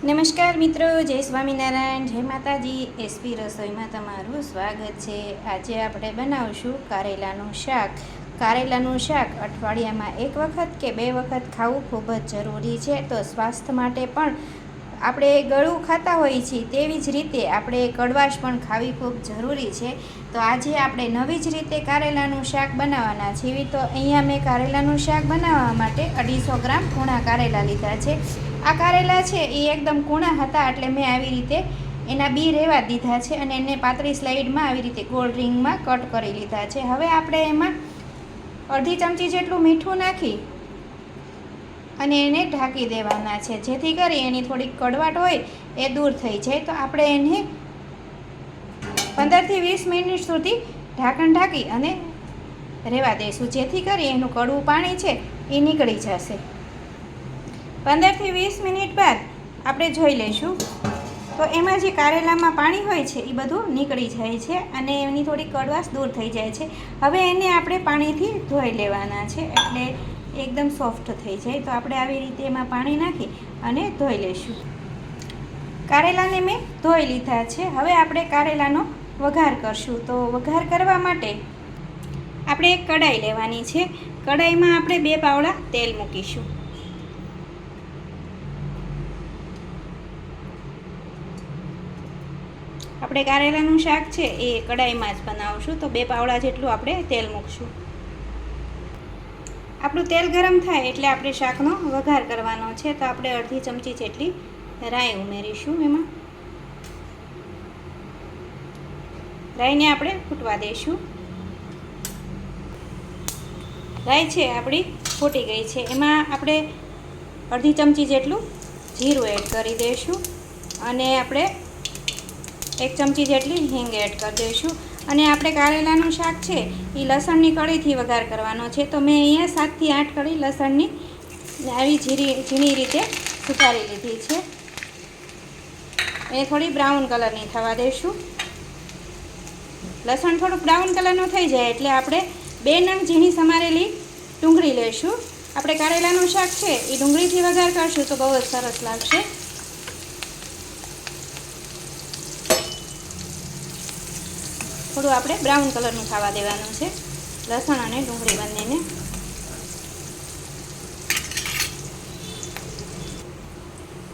નમસ્કાર મિત્રો, જય સ્વામિનારાયણ, જય માતાજી. એસપી રસોઈમાં તમારું સ્વાગત છે. આજે આપણે બનાવશું કારેલાનું શાક. કારેલાનું શાક અઠવાડિયામાં એક વખત કે બે વખત ખાવું ખૂબ જ જરૂરી છે. તો સ્વાસ્થ્ય માટે પણ આપણે ગળું ખાતા હોઈએ છીએ તેવી જ રીતે આપણે કડવાશ પણ ખાવી ખૂબ જરૂરી છે. તો આજે આપણે નવી જ રીતે કારેલાનું શાક બનાવવાના છીએ. તો અહીંયા મેં કારેલાનું શાક બનાવવા માટે 250 ગ્રામ કૂણા કારેલા લીધા છે. આ કારેલા છે એ એકદમ કૂણા હતા એટલે મેં આવી રીતે એના બી રહેવા દીધા છે અને એને પાતળી સ્લાઇડમાં આવી રીતે ગોળ રિંગમાં કટ કરી લીધા છે. હવે આપણે એમાં અડધી ચમચી જેટલું મીઠું નાખી અને એને ઢાંકી દેવાના છે, જેથી કરી એની થોડીક કડવાટ હોય એ દૂર થઈ જાય. તો આપણે એને 15 થી 20 મિનિટ સુધી ઢાંકણ ઢાંકી અને રહેવા દઈશું, જેથી કરી એનું કડવું પાણી છે એ નીકળી જશે. 15 થી 20 મિનિટ બાદ આપણે જોઈ લઈશું તો એમાં જે કારેલામાં પાણી હોય છે એ બધું નીકળી જાય છે અને એની થોડી કડવાશ દૂર થઈ જાય છે. હવે એને આપણે પાણીથી ધોઈ લેવાના છે એટલે એકદમ સોફ્ટ થઈ જાય. તો આપણે આવી રીતે એમાં પાણી નાખી અને ધોઈ લઈશું. કારેલાને મેં ધોઈ લીધા છે. હવે આપણે કારેલાનો વઘાર કરશું. તો વઘાર કરવા માટે આપણે એક કઢાઈ લેવાની છે. કઢાઈમાં આપણે 2 પાવડા તેલ મૂકીશું. આપણે કારેલાનું શાક છે એ કઢાઈમાં જ બનાવશું, તો 2 પાવડા જેટલું આપણે તેલ મૂકશું. આપણું તેલ ગરમ થાય એટલે આપણે શાકનો વઘાર કરવાનો છે. તો આપણે અડધી ચમચી જેટલી રાઈ ઉમેરીશું. એમાં રાઈને આપણે ફૂટવા દઈશું. રાઈ છે આપણી ફૂટી ગઈ છે. એમાં આપણે અડધી ચમચી જેટલું જીરું એડ કરી દઈશું અને આપણે 1 ચમચી જેટલી હિંગ એડ કરી દઈશું. અને આપણે કારેલાનું શાક છે એ લસણની કળીથી વઘાર કરવાનો છે. તો મેં અહીંયા 7 થી 8 કળી લસણની આવી ઝીણી રીતે સુધારી લીધી છે. એ થોડી બ્રાઉન કલરની થવા દઈશું. લસણ થોડુંક બ્રાઉન કલરનું થઈ જાય એટલે આપણે 2 નંગ ઝીણી સમારેલી ડુંગળી લઈશું. આપણે કારેલાનું શાક છે એ ડુંગળીથી વઘાર કરશું તો બહુ જ સરસ લાગશે. થોડું આપણે બ્રાઉન કલરનું થવા દેવાનું છે લસણ અને ડુંગળી બંનેને.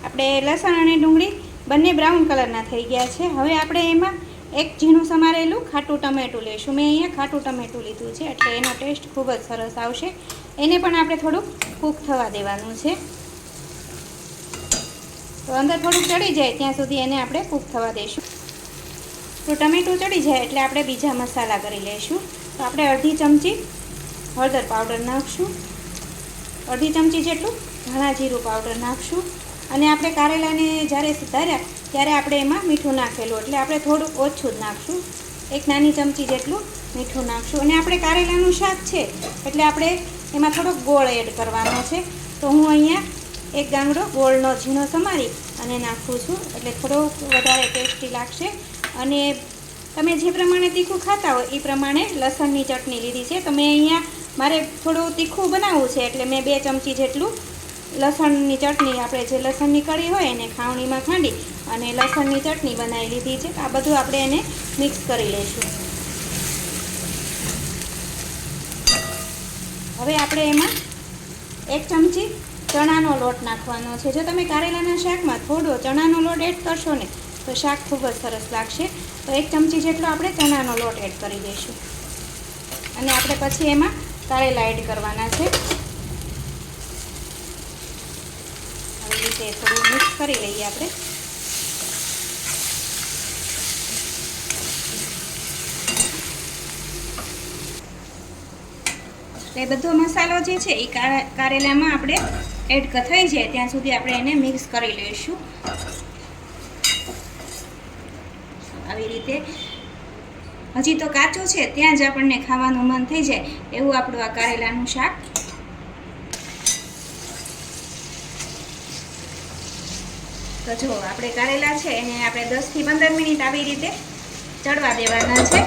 આપણે લસણ અને ડુંગળી બંને બ્રાઉન કલરના થઈ ગયા છે. હવે આપણે એમાં 1 ઝીણું સમારેલું ખાટું ટમેટું લઈશું. મેં અહીંયા ખાટું ટમેટું લીધું છે એટલે એનો ટેસ્ટ ખૂબ જ સરસ આવશે. એને પણ આપણે થોડુંક કૂક થવા દેવાનું છે. તો અંદર થોડુંક ચડી જાય ત્યાં સુધી એને આપણે કૂક થવા દઈશું. તો ટમેટું ચડી જાય એટલે આપણે બીજા મસાલા કરી લઈશું. તો આપણે અડધી ચમચી હળદર પાવડર નાખશું, અડધી ચમચી જેટલું ધાણા જીરું પાવડર નાખશું અને આપણે કારેલાને જ્યારે સુધાર્યા ત્યારે આપણે એમાં મીઠું નાખેલું એટલે આપણે થોડુંક ઓછું જ નાખશું. 1 નાની ચમચી જેટલું મીઠું નાખશું. અને આપણે કારેલાનું શાક છે એટલે આપણે એમાં થોડોક ગોળ એડ કરવાનો છે. તો હું અહીંયા 1 ગાંગડો ગોળનો ઝીણો સમારી અને નાખું છું એટલે થોડોક વધારે ટેસ્ટી લાગશે. અને તમે જે પ્રમાણે તીખું ખાતા હોય એ પ્રમાણે લસણની ચટણી લીધી છે. તો મેં અહીંયા મારે થોડું તીખું બનાવવું છે એટલે મેં 2 ચમચી જેટલું લસણની ચટણી, આપણે જે લસણની કળી હોય એને ખાવણીમાં ખાંડી અને લસણની ચટણી બનાવી લીધી છે. આ બધું આપણે એને મિક્સ કરી લઈશું. હવે આપણે એમાં 1 ચમચી ચણાનો લોટ નાખવાનો છે. જો તમે કારેલાના શાકમાં થોડો ચણાનો લોટ એડ કરશો ને તો શાક ખૂબ જ સરસ લાગશે. તો 1 ચમચી જેટલો આપણે ચણાનો લોટ એડ કરી દઈશું અને આપણે પછી એમાં કારેલા એડ કરવાના છે. આવી રીતે થોડું મિક્સ કરી લઈએ આપણે. એ બધો મસાલો જે છે એ કારેલામાં આપણે એડ થઈ જાય ત્યાં સુધી આપણે એને મિક્સ કરી લઈશું. આવી રીતે હજી તો કાચું છે ત્યાં જ આપણને ખાવાનું મન થઈ જાય એવું આપણું આ કારેલાનું શાક. તો જો આપણે કારેલા છે એને આપણે 10 થી 15 મિનિટ આવી રીતે ચડવા દેવાના છે.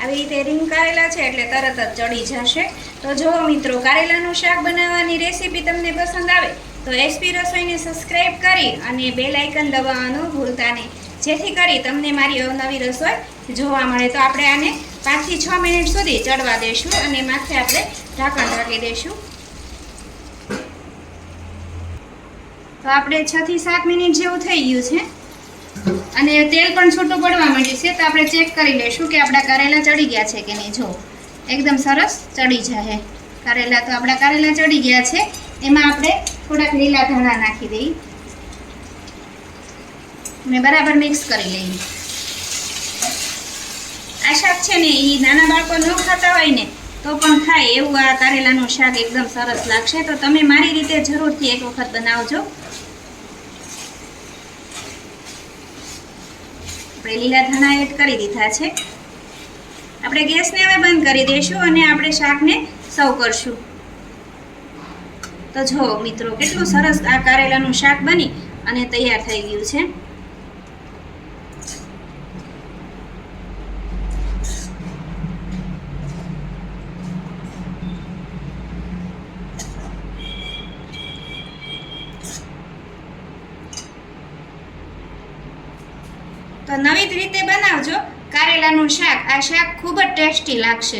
આવી રીતે રીંગ કારેલા છે એટલે તરત જ ચડી જશે. તો જો મિત્રો, કારેલાનું શાક બનાવવાની રેસીપી તમને પસંદ આવે તો એસપી રસોઈને સબસ્ક્રાઈબ કરી અને બેલ આઇકન દબાવવાનું ભૂલતા નહીં, જેથી કરી તમને મારી અવનવી રસોઈ જોવા મળે. તો આપણે આને 5 થી 6 મિનિટ સુધી ચડવા દઈશું અને માથે આપણે ઢાંકણ ઢાંકી દઈશું. તો આપણે 6 થી 7 મિનિટ જેવું થઈ ગયું છે અને તેલ પણ છૂટું પડવા માંડ્યું છે. તો આપણે ચેક કરી લઈશું કે આપણા કારેલા ચડી ગયા છે કે નહીં. જો એકદમ સરસ ચડી જાય કારેલા. તો આપણા કારેલા ચડી ગયા છે. એમાં આપણે થોડાક લીલા ધાણા નાખી દઈએ અને બરાબર મિક્સ કરી લઈએ. આ શાક છે ને એ નાના બાળકો ન ખાતા હોય ને તો પણ ખાય એવું આ કારેલાનું શાક એકદમ સરસ લાગશે. તો તમે મારી રીતે જરૂરથી એક વખત બનાવજો. આપણે લીલા ધાણા એડ કરી દીધા છે. આપણે ગેસને હવે બંધ કરી દઈશું અને આપણે શાકને સર્વ કરશું. તો જો મિત્રો કેટલું સરસ આ કારેલાનું શાક બની અને તૈયાર થઈ ગયું છે. તો નવી જ રીતે બનાવજો કારેલાનું શાક. આ શાક ખૂબ જ ટેસ્ટી લાગશે.